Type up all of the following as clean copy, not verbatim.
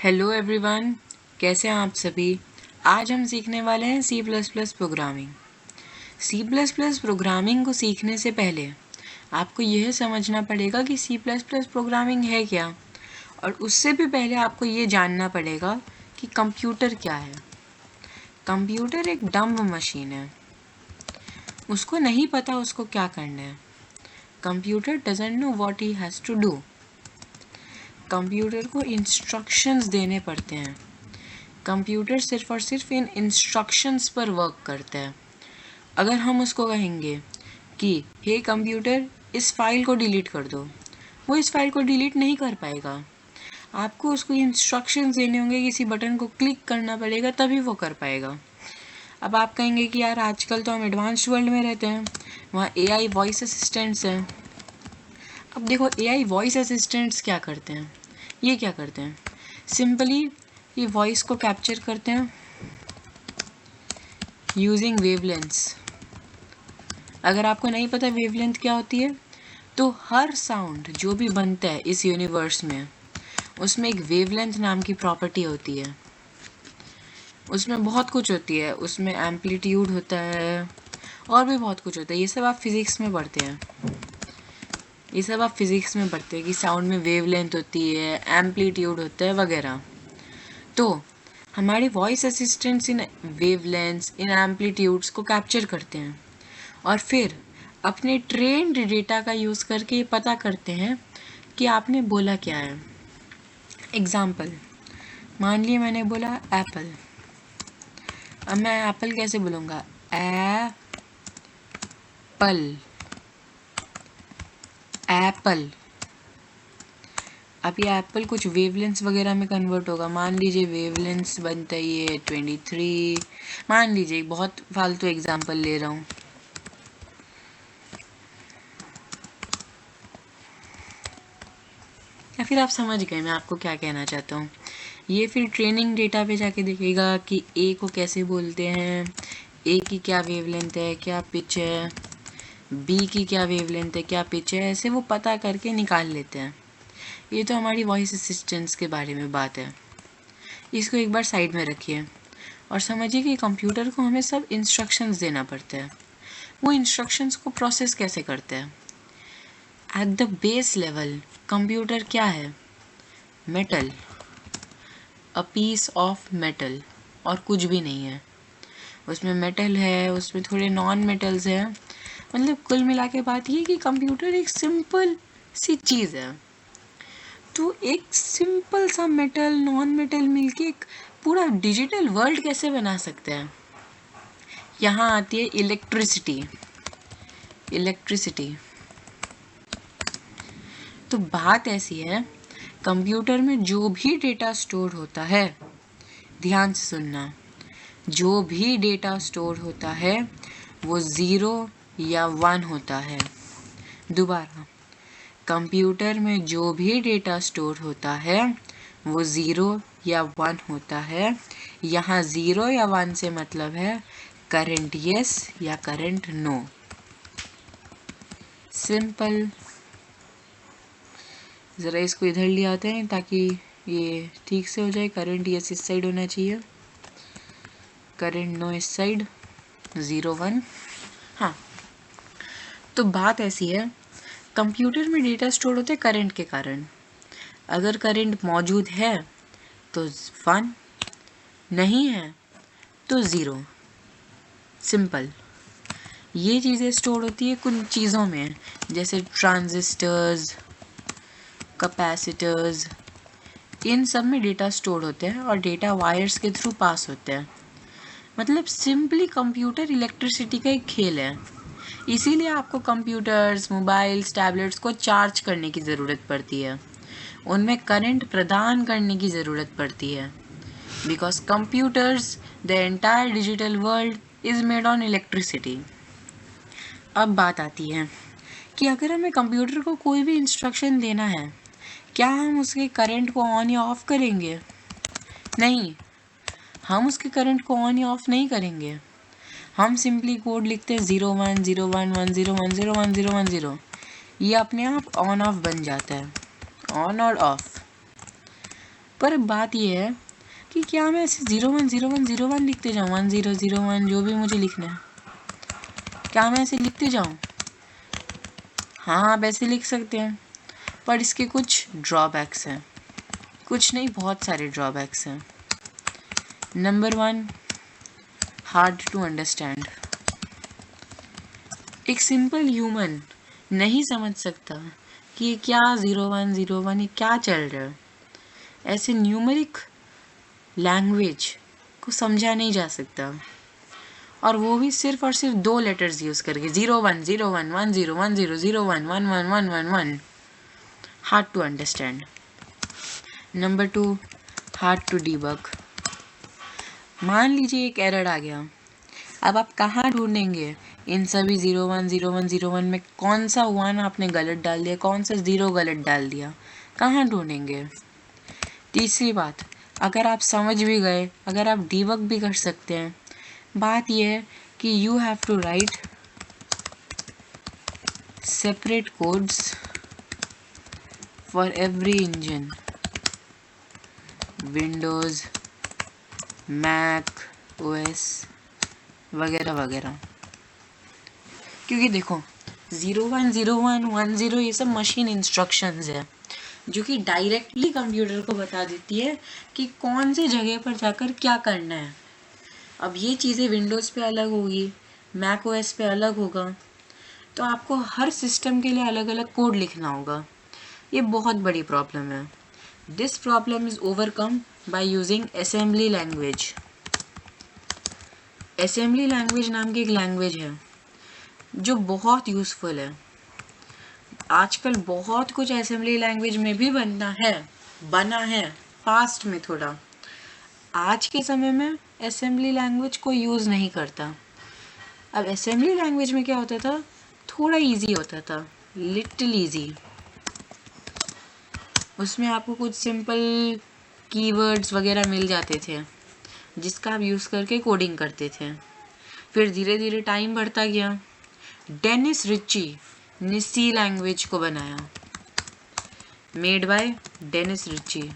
Hello everyone, कैसे हैं आप सभी। आज हम सीखने वाले हैं C++ प्रोग्रामिंग। C++ प्रोग्रामिंग को सीखने से पहले आपको यह समझना पड़ेगा कि C++ प्रोग्रामिंग है क्या, और उससे भी पहले आपको ये जानना पड़ेगा कि कंप्यूटर क्या है। कंप्यूटर एक डम्ब मशीन है, उसको नहीं पता उसको क्या करना है। Computer doesn't know what he has to do. Computer को इंस्ट्रक्शंस देने पड़ते हैं। कंप्यूटर सिर्फ और सिर्फ इन इंस्ट्रक्शंस पर वर्क करता है। अगर हम उसको कहेंगे कि हे कंप्यूटर इस फाइल को डिलीट कर दो, वो इस फाइल को डिलीट नहीं कर पाएगा। आपको उसको इंस्ट्रक्शंस देने होंगे, किसी बटन को क्लिक करना पड़ेगा तभी वो कर पाएगा। अब आप कहेंगे कि यार आजकल तो हम एडवांस्ड वर्ल्ड में रहते हैं, वहाँ AI वॉइस असिस्टेंट्स हैं। अब देखो AI वॉइस असिस्टेंट्स क्या करते हैं, ये क्या करते हैं, सिंपली ये वॉइस को कैप्चर करते हैं यूजिंग वेवलेंथ्स। अगर आपको नहीं पता वेवलेंथ क्या होती है, तो हर साउंड जो भी बनता है इस यूनिवर्स में, उसमें एक वेवलेंथ नाम की प्रॉपर्टी होती है। उसमें बहुत कुछ होती है, उसमें एम्पलीट्यूड होता है और भी बहुत कुछ होता है। ये सब आप फिज़िक्स में पढ़ते हैं, कि साउंड में वेवलेंथ होती है, एम्पलीट्यूड होता है वगैरह। तो हमारे वॉइस असिस्टेंट्स इन वेवलेंथ्स, इन एम्पलीट्यूड्स को कैप्चर करते हैं और फिर अपने ट्रेंड डेटा का यूज़ करके ये पता करते हैं कि आपने बोला क्या है। एग्ज़ाम्पल, मान लिए मैंने बोला एप्पल। अब मैं एप्पल कैसे बोलूँगा, एप्पल। अब ये एप्पल कुछ वेवलेंथ्स वगैरह में कन्वर्ट होगा। मान लीजिए वेवलेंथ्स बनता है ये 23, मान लीजिए, बहुत फालतू एग्जांपल ले रहा हूँ। या फिर आप समझ गए मैं आपको क्या कहना चाहता हूँ। ये फिर ट्रेनिंग डेटा पे जाके देखेगा कि ए को कैसे बोलते हैं, ए की क्या वेवलेंथ है, क्या पिच है, बी की क्या वेवलेंथ है, क्या पिच है, ऐसे वो पता करके निकाल लेते हैं। ये तो हमारी वॉइस असिस्टेंट्स के बारे में बात है। इसको एक बार साइड में रखिए और समझिए कि कंप्यूटर को हमें सब इंस्ट्रक्शंस देना पड़ता है। वो इंस्ट्रक्शंस को प्रोसेस कैसे करते हैं। At the base level computer क्या है, metal, a piece of metal, और कुछ भी नहीं है। उसमें मेटल है, उसमें थोड़े नॉन मेटल्स हैं। मतलब कुल मिला के बात ये कि कंप्यूटर एक सिंपल सी चीज़ है। तो एक सिंपल सा मेटल नॉन मेटल मिलके एक पूरा डिजिटल वर्ल्ड कैसे बना सकते हैं। यहाँ आती है इलेक्ट्रिसिटी। तो बात ऐसी है, कंप्यूटर में जो भी डेटा स्टोर होता है, ध्यान से सुनना, जो भी डेटा स्टोर होता है वो 0 या 1 होता है। दोबारा, कंप्यूटर में जो भी डेटा स्टोर होता है वो 0 या 1 होता है। यहाँ 0 या 1 से मतलब है करंट यस या करंट नो। सिंपल। ज़रा इसको इधर ले आते हैं ताकि ये ठीक से हो जाए। करंट यस इस साइड होना चाहिए, करंट नो इस साइड, 0 1। हाँ, तो बात ऐसी है, कंप्यूटर में डेटा स्टोर होते हैं करंट के कारण। अगर करंट मौजूद है तो 1, नहीं है तो 0। सिंपल। ये चीज़ें स्टोर होती है कुछ चीज़ों में, जैसे ट्रांजिस्टर्स, कैपेसिटर्स, इन सब में डेटा स्टोर होते हैं और डेटा वायर्स के थ्रू पास होते हैं। मतलब सिंपली कंप्यूटर इलेक्ट्रिसिटी का एक खेल है। इसीलिए आपको कंप्यूटर्स, मोबाइल्स, टैबलेट्स को चार्ज करने की ज़रूरत पड़ती है, उनमें करंट प्रदान करने की ज़रूरत पड़ती है। Because computers, the entire digital world is made on electricity. अब बात आती है कि अगर हमें कंप्यूटर को कोई भी इंस्ट्रक्शन देना है, क्या हम उसके करंट को ऑन या ऑफ करेंगे? नहीं, हम उसके करंट को ऑन या ऑफ नहीं करेंगे। हम सिंपली कोड लिखते हैं 0 1 0 1 1 0 1 0 1 0 1 0। ये अपने आप ऑन ऑफ बन जाता है, ऑन और ऑफ। पर बात यह है कि क्या मैं ऐसे 010101 लिखते जाऊँ, 1001 जो भी मुझे लिखना है, क्या मैं ऐसे लिखते जाऊँ? हाँ, आप ऐसे लिख सकते हैं, पर इसके कुछ ड्रॉबैक्स हैं। कुछ नहीं, बहुत सारे ड्रॉबैक्स हैं। Number 1, hard to understand. एक सिंपल ह्यूमन नहीं समझ सकता कि ये क्या 0101 ये क्या चल रहा है। ऐसे न्यूमेरिक लैंग्वेज को समझा नहीं जा सकता, और वो भी सिर्फ और सिर्फ 2 लेटर्स यूज़ करके, 01 01 10 10 01 11 111। Hard to understand. Number 2, hard to debug. मान लीजिए एक एरर आ गया, अब आप कहाँ ढूंढेंगे इन सभी 01 01 01 में कौन सा 1 आपने गलत डाल दिया, कौन सा 0 गलत डाल दिया, कहाँ ढूंढेंगे? तीसरी बात, अगर आप समझ भी गए, अगर आप डीबग भी कर सकते हैं, बात यह है कि you have to write separate codes for every engine, Windows, Mac OS वगैरह वगैरह। क्योंकि देखो 01 01 10 ये सब मशीन इंस्ट्रक्शंस है जो कि डायरेक्टली कंप्यूटर को बता देती है कि कौन से जगह पर जाकर क्या करना है। अब ये चीज़ें विंडोज़ पे अलग होगी, मैक ओएस पे अलग होगा, तो आपको हर सिस्टम के लिए अलग अलग कोड लिखना होगा। ये बहुत बड़ी प्रॉब्लम है। This problem is overcome by using assembly language. Assembly language नाम की एक लैंग्वेज है जो बहुत यूज़फुल है। आजकल बहुत कुछ असेंबली लैंग्वेज में भी बना है पास्ट में थोड़ा। आज के समय में असेंबली लैंग्वेज को यूज़ नहीं करता। अब असेंबली लैंग्वेज में क्या होता था, थोड़ा इजी होता था, लिटिल इजी। उसमें आपको कुछ सिंपल कीवर्ड्स वगैरह मिल जाते थे जिसका आप यूज़ करके कोडिंग करते थे। फिर धीरे धीरे टाइम बढ़ता गया। डेनिस रिची ने सी लैंग्वेज को बनाया, मेड बाय डेनिस रिची।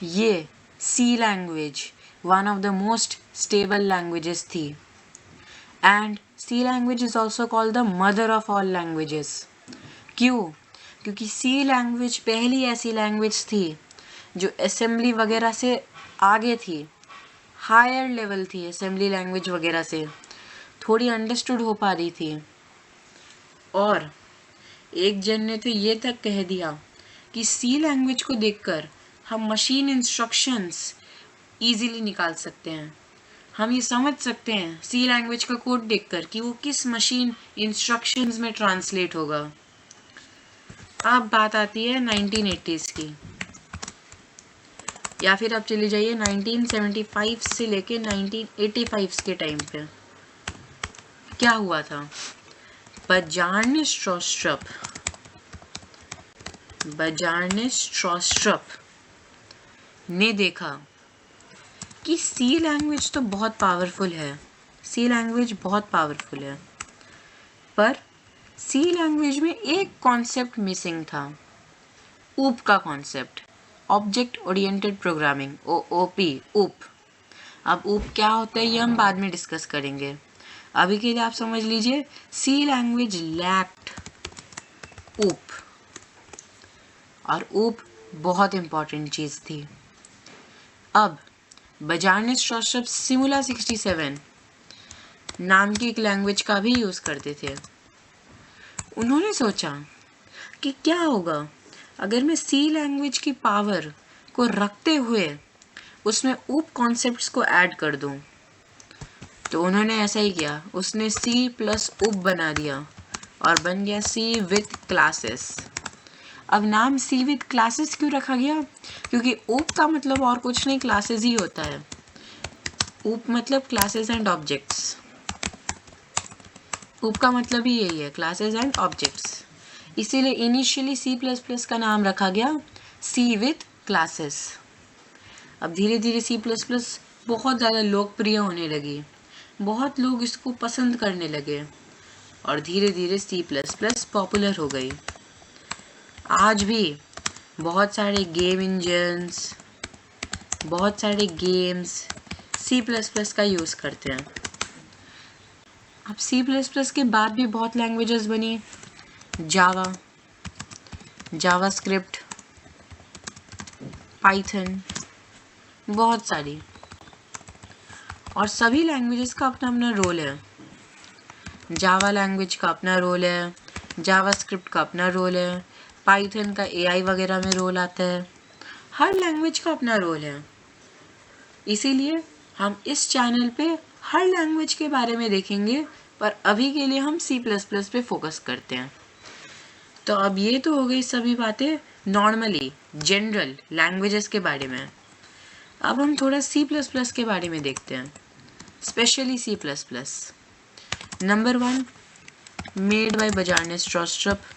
ये C language one of the most stable languages थी, and C language is also called the mother of all languages. क्यों? क्योंकि सी लैंग्वेज पहली ऐसी लैंग्वेज थी जो असेंबली वगैरह से आगे थी, हायर लेवल थी, असेंबली लैंग्वेज वगैरह से थोड़ी अंडरस्टूड हो पा रही थी। और एक जन ने तो ये तक कह दिया कि सी लैंग्वेज को देखकर हम मशीन इंस्ट्रक्शंस इजीली निकाल सकते हैं। हम ये समझ सकते हैं सी लैंग्वेज का कोड देखकर कि वो किस मशीन इंस्ट्रक्शंस में ट्रांसलेट होगा। अब बात आती है 1980s की, या फिर आप चले जाइए 1975 से लेके 1985 के टाइम पे। क्या हुआ था? बजार्निस स्ट्रॉस्ट्रप ने देखा कि सी लैंग्वेज तो बहुत पावरफुल है, सी लैंग्वेज बहुत पावरफुल है, पर सी लैंग्वेज में एक कॉन्सेप्ट मिसिंग था, ऊप का concept, object oriented programming, OOP, ऊप। अब ऊप क्या होता है ये हम बाद में डिस्कस करेंगे। अभी के लिए आप समझ लीजिए सी लैंग्वेज लैक्ड ऊप, और ऊप बहुत इम्पॉर्टेंट चीज़ थी। अब बजार्निस स्ट्रॉस्ट्रप सिमुला 67 नाम की एक लैंग्वेज का भी यूज़ करते थे। उन्होंने सोचा कि क्या होगा अगर मैं सी लैंग्वेज की पावर को रखते हुए उसमें ऊप कॉन्सेप्ट्स को ऐड कर दूं। तो उन्होंने ऐसा ही किया, उसने सी प्लस ऊप बना दिया और बन गया सी विथ क्लासेस। अब नाम सी विथ क्लासेस क्यों रखा गया? क्योंकि ऊप का मतलब और कुछ नहीं, क्लासेस ही होता है। ऊप मतलब क्लासेस एंड ऑब्जेक्ट्स, ऊप का मतलब ही यही है, क्लासेस एंड ऑब्जेक्ट्स। इसीलिए इनिशियली C++ का नाम रखा गया सी विथ क्लासेस। अब धीरे धीरे C++ बहुत ज़्यादा लोकप्रिय होने लगी, बहुत लोग इसको पसंद करने लगे और धीरे धीरे C++ पॉपुलर हो गई। आज भी बहुत सारे गेम इंजन्स, बहुत सारे गेम्स C++ का यूज़ करते हैं। अब C++ के बाद भी बहुत लैंग्वेजेस बनी, जावा, जावास्क्रिप्ट, पाइथन, बहुत सारी, और सभी लैंग्वेजेस का अपना अपना रोल है। जावा लैंग्वेज का अपना रोल है, जावास्क्रिप्ट का अपना रोल है, पाइथन का AI वगैरह में रोल आता है। हर लैंग्वेज का अपना रोल है। इसीलिए हम इस चैनल पे हर लैंग्वेज के बारे में देखेंगे, पर अभी के लिए हम C++ पे फोकस करते हैं। तो अब ये तो हो गई सभी बातें नॉर्मली जनरल लैंग्वेजेस के बारे में। अब हम थोड़ा C++ के बारे में देखते हैं, specially C++। Number 1, made by Bajaj Stroustrup.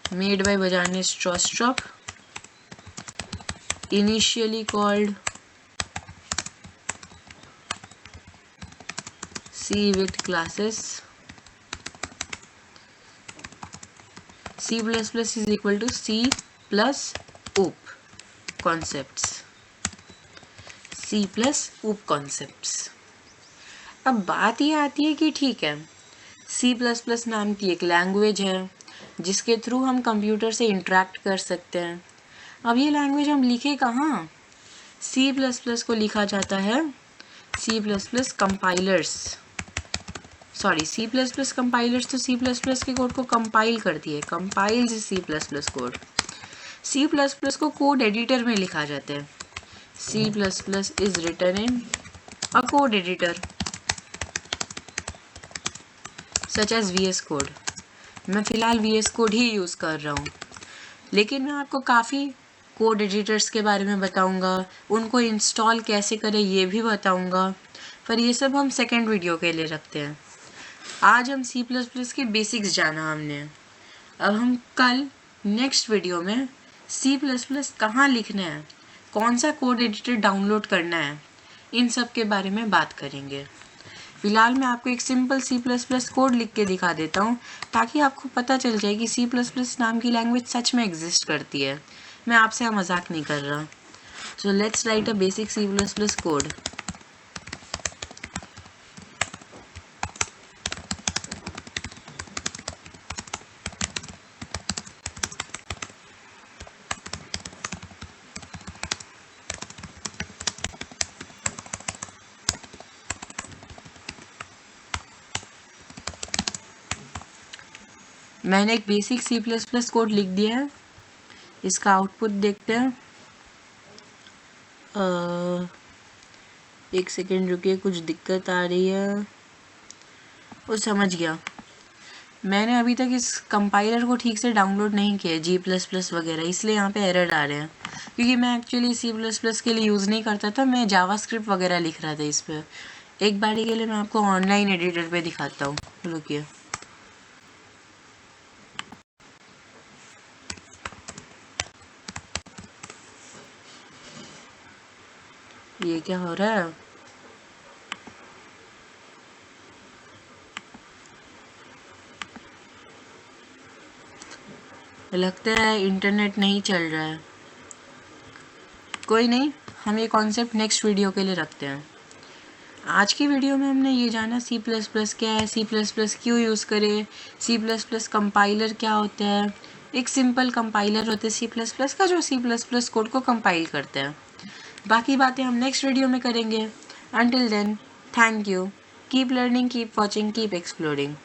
Made by Bajaj Stroustrup, initially called C with classes. C++ is equal to C plus OOP concepts. C plus OOP concepts. अब बात ये आती है कि ठीक है, C++ नाम की एक लैंग्वेज है जिसके थ्रू हम कंप्यूटर से इंटरेक्ट कर सकते हैं। अब ये लैंग्वेज हम लिखे कहाँ? C++ को लिखा जाता है C++ compilers, sorry C++ compilers तो C++ के कोड को कंपाइल करती है, कंपाइल्स C++ कोड। C++ को कोड एडिटर में लिखा जाता है। C++ is written in a code editor such as VS code. मैं फ़िलहाल VS कोड ही यूज़ कर रहा हूँ, लेकिन मैं आपको काफ़ी कोड एडिटर्स के बारे में बताऊँगा, उनको इंस्टॉल कैसे करें ये भी बताऊँगा, पर ये सब हम सेकेंड वीडियो के लिए रखते हैं। आज हम C++ के बेसिक्स जाना हमने। अब हम कल नेक्स्ट वीडियो में C++ कहाँ लिखना है, कौन सा कोड एडिटर डाउनलोड करना है, इन सब के बारे में बात करेंगे। फिलहाल मैं आपको एक सिंपल C++ कोड लिख के दिखा देता हूँ ताकि आपको पता चल जाए कि C++ नाम की लैंग्वेज सच में एग्जिस्ट करती है। मैं आपसे मजाक नहीं कर रहा। So let's write a basic C++ code. मैंने एक बेसिक C++ कोड लिख दिया है। इसका आउटपुट देखते हैं। एक सेकेंड रुकिए, कुछ दिक्कत आ रही है। वो समझ गया। मैंने अभी तक इस कंपाइलर को ठीक से डाउनलोड नहीं किया G++ वगैरह, इसलिए यहाँ पे एरर आ रहे हैं, क्योंकि मैं एक्चुअली C++ के लिए यूज़ नहीं करता था, मैं जावास्क्रिप्ट वगैरह लिख रहा था इस पर। एक बारी के लिए मैं आपको ऑनलाइन एडिटर पे दिखाता हूँ, रुकिए। ये क्या हो रहा है? लगता है इंटरनेट नहीं चल रहा है। कोई नहीं, हम ये कॉन्सेप्ट नेक्स्ट वीडियो के लिए रखते हैं। आज की वीडियो में हमने ये जाना C++ क्या है, C++ क्यों यूज़ करें, C++ कंपाइलर क्या होता है। एक सिंपल कंपाइलर होता है C++ का जो C++ कोड को कंपाइल करता है। बाकी बातें हम नेक्स्ट वीडियो में करेंगे। Until then, thank you. Keep learning, keep watching, keep exploring.